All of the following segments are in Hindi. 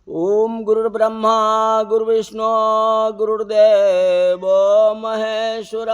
ओम गुरुर्ब्रह्मा गुरुर्विष्णु गुरुर्देव महेश्वर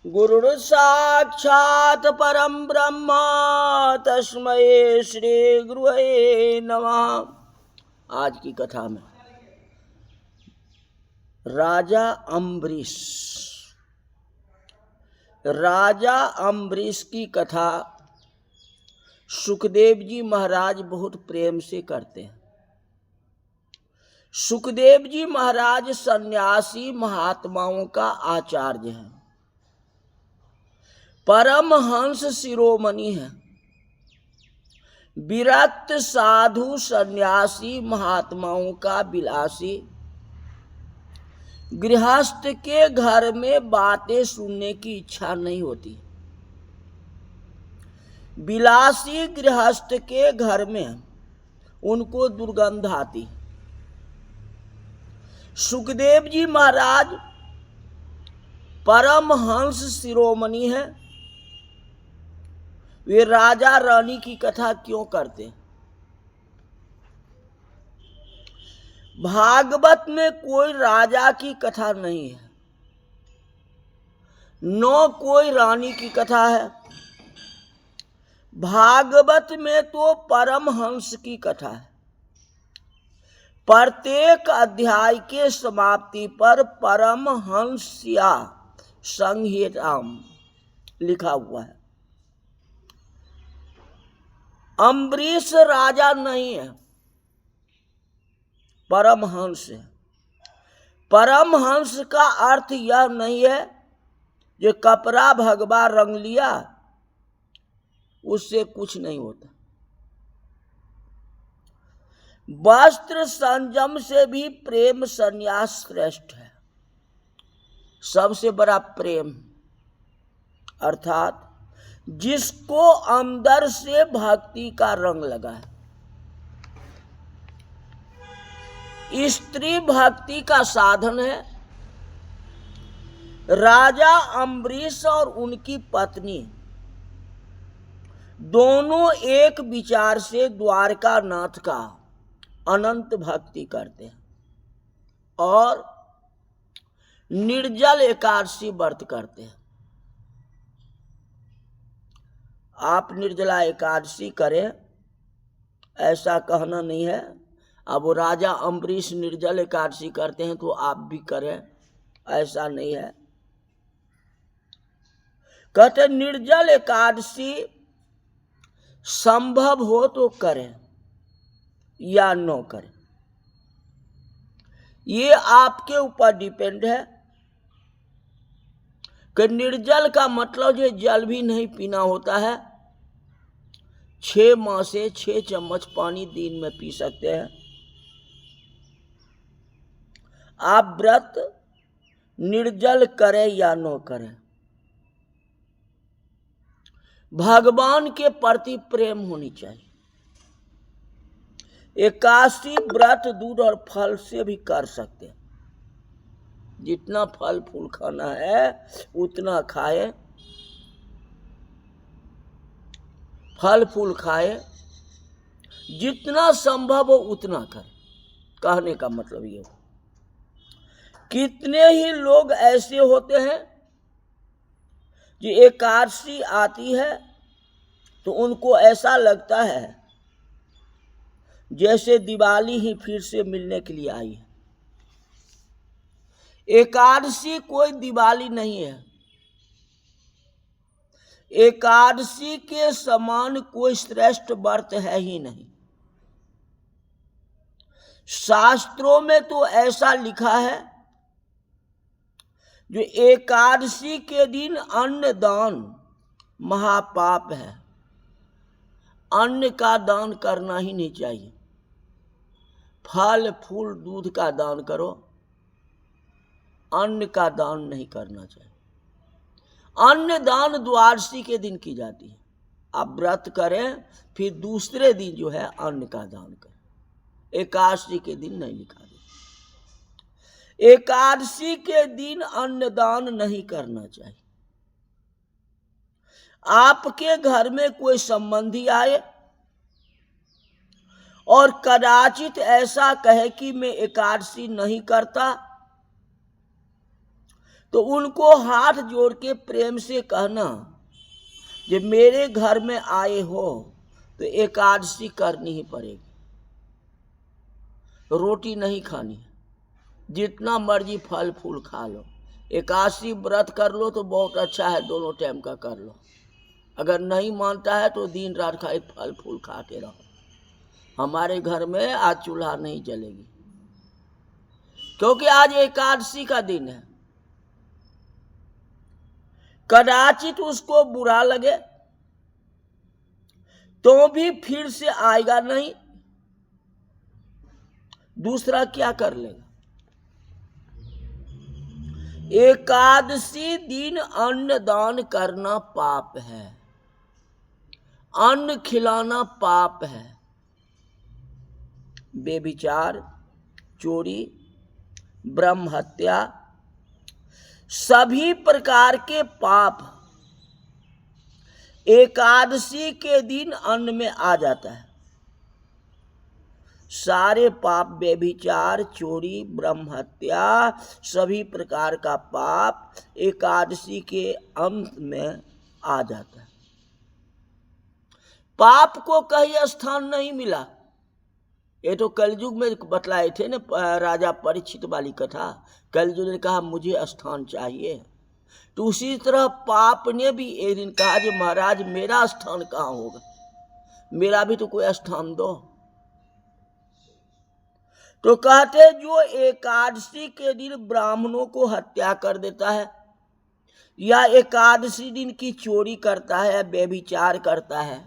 गुरुर्साक्षात् परम ब्रह्म तस्मै श्री गुरुवे नमः। आज की कथा में राजा अम्बरीश की कथा सुखदेव जी महाराज बहुत प्रेम से करते हैं। सुखदेव जी महाराज सन्यासी महात्माओं का आचार्य हैं, परमहंस शिरोमणि हैं, विरक्त साधु सन्यासी महात्माओं का विलासी। गृहस्थ के घर में बातें सुनने की इच्छा नहीं होती। विलासी गृहस्थ के घर में उनको दुर्गंध आती। सुखदेव जी महाराज परमहंस शिरोमणि हैं। वे राजा रानी की कथा क्यों करते? भागवत में कोई राजा की कथा नहीं है, न कोई रानी की कथा है। भागवत में तो परमहंस की कथा है। प्रत्येक अध्याय के समाप्ति पर परमहंस्या संहिताम लिखा हुआ है। अम्बरीश राजा नहीं है, परमहंस है। परमहंस का अर्थ यह नहीं है जो कपड़ा भगवा रंग लिया उससे कुछ नहीं होता। वस्त्र संयम से भी प्रेम संन्यास श्रेष्ठ है। सबसे बड़ा प्रेम अर्थात जिसको अंदर से भक्ति का रंग लगा है। स्त्री भक्ति का साधन है। राजा अम्बरीश और उनकी पत्नी दोनों एक विचार से द्वारका नाथ का अनंत भक्ति करते हैं और निर्जल एकादशी व्रत करते हैं। आप निर्जला एकादशी करें ऐसा कहना नहीं है। अब वो राजा अम्बरीश निर्जल एकादशी करते हैं तो आप भी करें ऐसा नहीं है। कहते निर्जल एकादशी संभव हो तो करें या न करें, ये आपके ऊपर डिपेंड है। कि निर्जल का मतलब जो जल भी नहीं पीना होता है। 6 माह से 6 चम्मच पानी दिन में पी सकते हैं। आप व्रत निर्जल करें या न करें, भगवान के प्रति प्रेम होनी चाहिए। एकादशी व्रत दूध और फल से भी कर सकते हैं। जितना फल फूल खाना है उतना खाए, फल फूल खाए, जितना संभव हो उतना करे। कहने का मतलब ये हो। कितने ही लोग ऐसे होते हैं कि एकादशी आती है तो उनको ऐसा लगता है जैसे दिवाली ही फिर से मिलने के लिए आई है। एकादशी कोई दिवाली नहीं है। एकादशी के समान कोई श्रेष्ठ व्रत है ही नहीं। शास्त्रों में तो ऐसा लिखा है जो एकादशी के दिन अन्न दान महापाप है। अन्न का दान करना ही नहीं चाहिए। फल फूल दूध का दान करो, अन्न का दान नहीं करना चाहिए। अन्न दान द्वादशी के दिन की जाती है। आप व्रत करें फिर दूसरे दिन जो है अन्न का दान करें। एकादशी के दिन नहीं लिखा गया। एकादशी के दिन अन्नदान नहीं करना चाहिए। आपके घर में कोई संबंधी आए और कदाचित ऐसा कहे कि मैं एकादशी नहीं करता, तो उनको हाथ जोड़ के प्रेम से कहना, जब मेरे घर में आए हो तो एकादशी करनी ही पड़ेगी, रोटी नहीं खानी, जितना मर्जी फल फूल खा लो। एकादशी व्रत कर लो तो बहुत अच्छा है, दोनों टाइम का कर लो। अगर नहीं मानता है तो दिन रात खाए फल फूल खाते रहो। हमारे घर में आज चूल्हा नहीं जलेगी, क्योंकि आज एकादशी का दिन है। कदाचित उसको बुरा लगे तो भी फिर से आएगा नहीं, दूसरा क्या कर लेगा। एकादशी दिन अन्न दान करना पाप है, अन्न खिलाना पाप है। बेविचार, चोरी, ब्रह्म हत्या, सभी प्रकार के पाप एकादशी के दिन अन्न में आ जाता है। सारे पाप, बेविचार, चोरी, ब्रह्म हत्या, सभी प्रकार का पाप एकादशी के अंत में आ जाता है। पाप को कहीं स्थान नहीं मिला। ये तो कलयुग में बतलाए थे ना, राजा परीक्षित वाली कथा। कलयुग ने कहा मुझे स्थान चाहिए, तो उसी तरह पाप ने भी एक दिन कहा कि महाराज मेरा स्थान कहाँ होगा, मेरा भी तो कोई स्थान दो। तो कहते जो एकादशी के दिन ब्राह्मणों को हत्या कर देता है, या एकादशी दिन की चोरी करता है, या व्यभिचार करता है,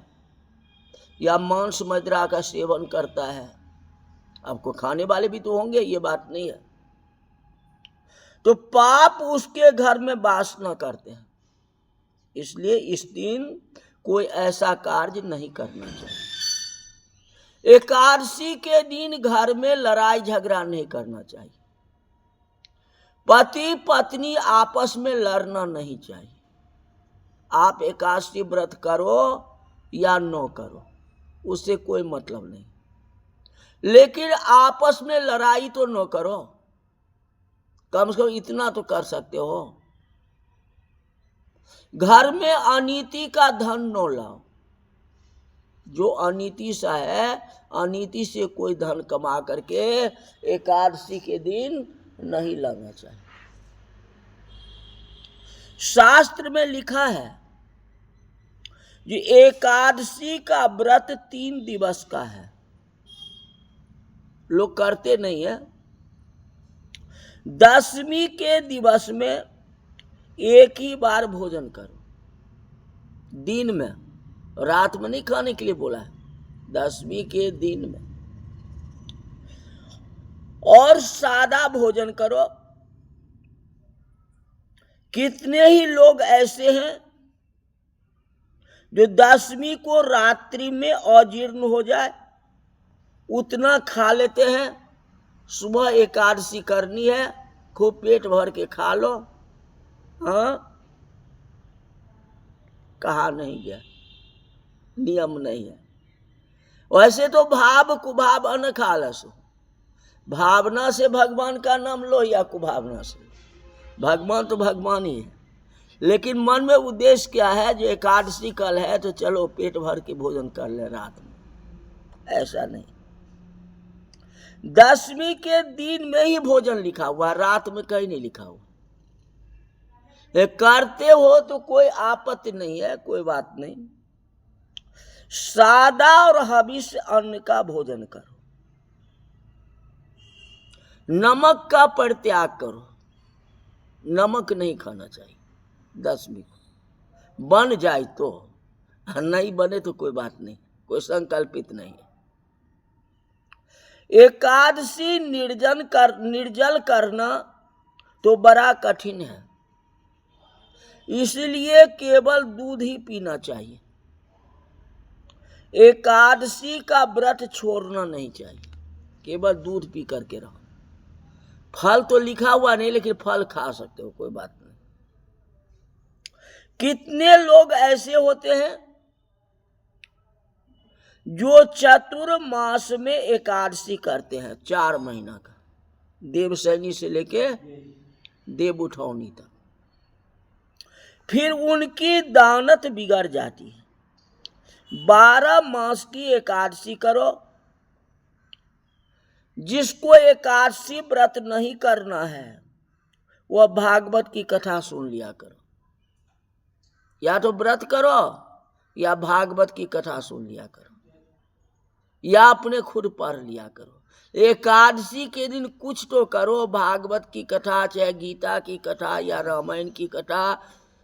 या मांस मदिरा का सेवन करता है, आपको खाने वाले भी तो होंगे, ये बात नहीं है, तो पाप उसके घर में वास न करते हैं। इसलिए इस दिन कोई ऐसा कार्य नहीं करना चाहिए। एकादशी के दिन घर में लड़ाई झगड़ा नहीं करना चाहिए। पति पत्नी आपस में लड़ना नहीं चाहिए। आप एकादशी व्रत करो या न करो, उससे कोई मतलब नहीं, लेकिन आपस में लड़ाई तो न करो। कम से कम इतना तो कर सकते हो, घर में अनीति का धन न लाओ। जो अनीति सा है, अनीति से कोई धन कमा करके एकादशी के दिन नहीं लाना चाहिए। शास्त्र में लिखा है कि एकादशी का व्रत 3 दिवस का है, लोग करते नहीं है। 10वीं के दिवस में एक ही बार भोजन करो, दिन में, रात में नहीं खाने के लिए बोला है, 10वीं के दिन में, और सादा भोजन करो। कितने ही लोग ऐसे हैं जो 10वीं को रात्रि में अजीर्ण हो जाए उतना खा लेते हैं, सुबह एकादशी करनी है, खूब पेट भर के खा लो। हाँ, कहा नहीं गया, नियम नहीं है। वैसे तो भाव कुभाव अन खालसो, भावना से भगवान का नाम लो या कुभावना से, भगवान तो भगवान ही है, लेकिन मन में उद्देश्य क्या है, जो एकादशी कल है तो चलो पेट भर के भोजन कर ले रात में, ऐसा नहीं। 10वीं के दिन में ही भोजन लिखा हुआ, रात में कहीं नहीं लिखा हुआ। करते हो तो कोई आपत्ति नहीं है, कोई बात नहीं। सादा और हविष्य अन्न का भोजन करो, नमक का परित्याग करो, नमक नहीं खाना चाहिए 10वीं को। बन जाए तो, नहीं बने तो कोई बात नहीं, कोई संकल्पित नहीं है। एकादशी निर्जल करना तो बड़ा कठिन है, इसलिए केवल दूध ही पीना चाहिए। एकादशी का व्रत छोड़ना नहीं चाहिए, केवल दूध पी करके रहो। फल तो लिखा हुआ नहीं, लेकिन फल खा सकते हो, कोई बात नहीं। कितने लोग ऐसे होते हैं जो चतुर्मास में एकादशी करते हैं 4 महीना का, देवशैनी से लेके देव उठौनी तक, फिर उनकी दानत बिगड़ जाती है। 12 मास की एकादशी करो। जिसको एकादशी व्रत नहीं करना है वह भागवत की कथा सुन लिया करो, या तो व्रत करो या भागवत की कथा सुन लिया करो, या अपने खुद पढ़ लिया करो। एकादशी के दिन कुछ तो करो, भागवत की कथा, चाहे गीता की कथा या रामायण की कथा,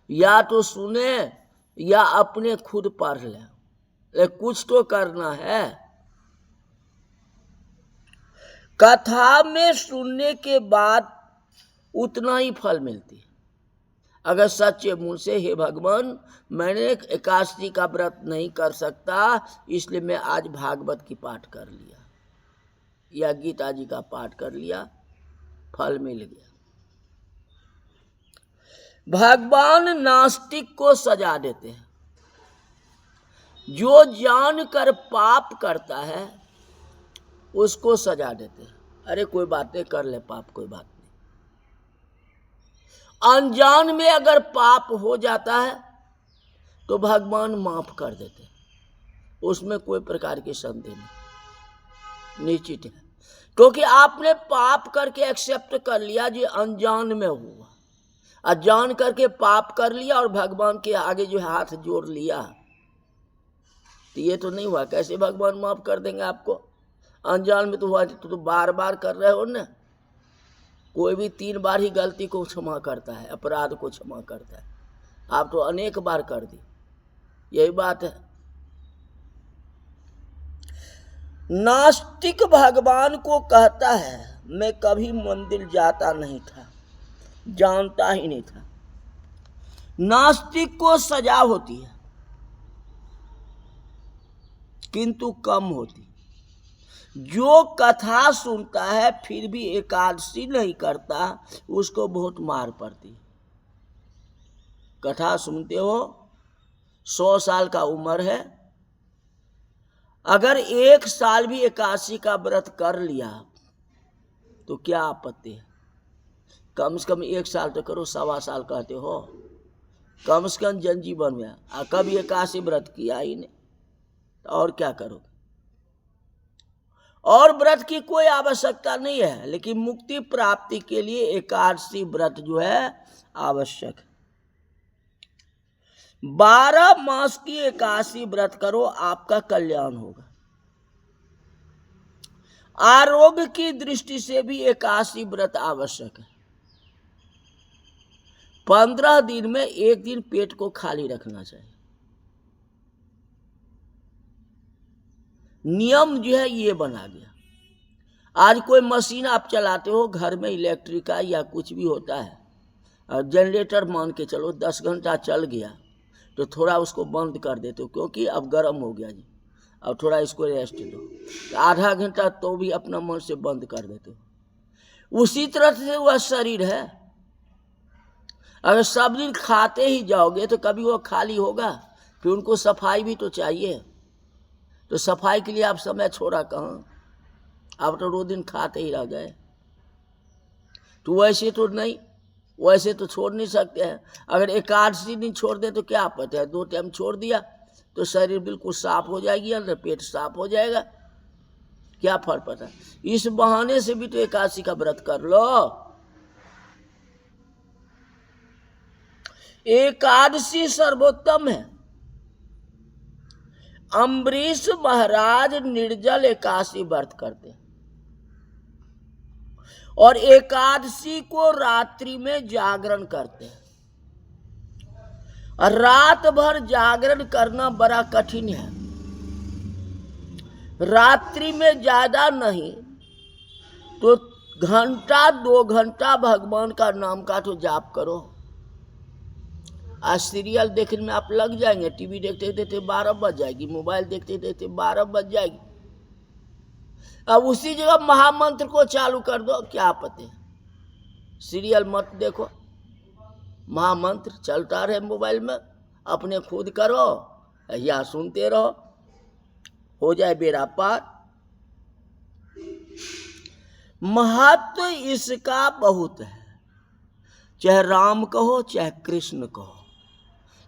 या तो सुने या अपने खुद पढ़ ले, कुछ तो करना है। कथा में सुनने के बाद उतना ही फल मिलती है। अगर सच्चे मुंह से, हे भगवान मैंने एकादशी का व्रत नहीं कर सकता इसलिए मैं आज भागवत की पाठ कर लिया या गीता जी का पाठ कर लिया, फल मिल गया। भगवान नास्तिक को सजा देते हैं। जो जानकर पाप करता है उसको सजा देते हैं। अरे कोई बातें कर ले पाप, कोई बात नहीं। अनजान में अगर पाप हो जाता है तो भगवान माफ कर देते हैं, उसमें कोई प्रकार की संदेह नहीं, निश्चित है। क्योंकि आपने पाप करके एक्सेप्ट कर लिया जी अनजान में हुआ, और जान करके पाप कर लिया और भगवान के आगे जो हाथ जोड़ लिया, तो ये तो नहीं हुआ। कैसे भगवान माफ कर देंगे आपको? अनजान में तो हुआ तो बार बार कर रहे हो ना। कोई भी 3 बार ही गलती को क्षमा करता है, अपराध को क्षमा करता है। आप तो अनेक बार कर दी, यही बात है। नास्तिक भगवान को कहता है मैं कभी मंदिर जाता नहीं था, जानता ही नहीं था। नास्तिक को सजा होती है किंतु कम होती। जो कथा सुनता है फिर भी एकादशी नहीं करता उसको बहुत मार पड़ती। कथा सुनते हो, 100 साल का उम्र है, अगर 1 साल भी एकादशी का व्रत कर लिया तो क्या आपत्ति है? कम से कम 1 साल तो करो, 1.25 साल कहते हो, कम से कम जनजीवन में। कभी एकादशी व्रत किया ही नहीं तो और क्या करोगे? और व्रत की कोई आवश्यकता नहीं है, लेकिन मुक्ति प्राप्ति के लिए एकादशी व्रत जो है आवश्यक है। 12 मास की एकादशी व्रत करो, आपका कल्याण होगा। आरोग्य की दृष्टि से भी एकादशी व्रत आवश्यक है। 15 दिन में 1 दिन पेट को खाली रखना चाहिए। नियम जो है ये बना गया। आज कोई मशीन आप चलाते हो घर में, इलेक्ट्रिक का या कुछ भी होता है, और जनरेटर मान के चलो 10 घंटा चल गया तो थोड़ा उसको बंद कर देते हो, क्योंकि अब गर्म हो गया जी, अब थोड़ा इसको रेस्ट दो, तो आधा घंटा तो भी अपना मन से बंद कर देते हो। उसी तरह से वह शरीर है। अगर सब दिन खाते ही जाओगे तो कभी वो खाली होगा? फिर उनको सफाई भी तो चाहिए। तो सफाई के लिए आप समय छोड़ा कहाँ? आप तो रोज दिन खाते ही रह गए। तो वैसे तो नहीं, वैसे तो छोड़ नहीं सकते हैं। अगर एकादशी दिन छोड़ दे तो क्या पता है, 2 टाइम छोड़ दिया तो शरीर बिल्कुल साफ हो जाएगी, अंदर पेट साफ हो जाएगा, क्या फर्क पड़ता है? इस बहाने से भी तो एकादशी का व्रत कर लो। एकादशी सर्वोत्तम है। अम्बरीश महाराज निर्जल एकादशी व्रत करते हैं और एकादशी को रात्रि में जागरण करते हैं। रात भर जागरण करना बड़ा कठिन है। रात्रि में ज्यादा नहीं तो 1-2 घंटा भगवान का नाम का तो जाप करो। आज सीरियल देखने में आप लग जाएंगे, टीवी देखते देखते 12 बज जाएगी, मोबाइल देखते देखते 12 बज जाएगी। अब उसी जगह महामंत्र को चालू कर दो, क्या पता है? सीरियल मत देखो, महामंत्र चलता रहे मोबाइल में, अपने खुद करो या सुनते रहो, हो जाए बेड़ा पार। महत्व इसका बहुत है, चाहे राम कहो चाहे कृष्ण कहो,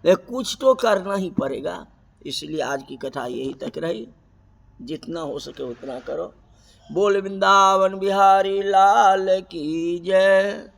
लेकिन कुछ तो करना ही पड़ेगा। इसलिए आज की कथा यही तक रही, जितना हो सके उतना करो। बोल वृंदावन बिहारी लाल की जय।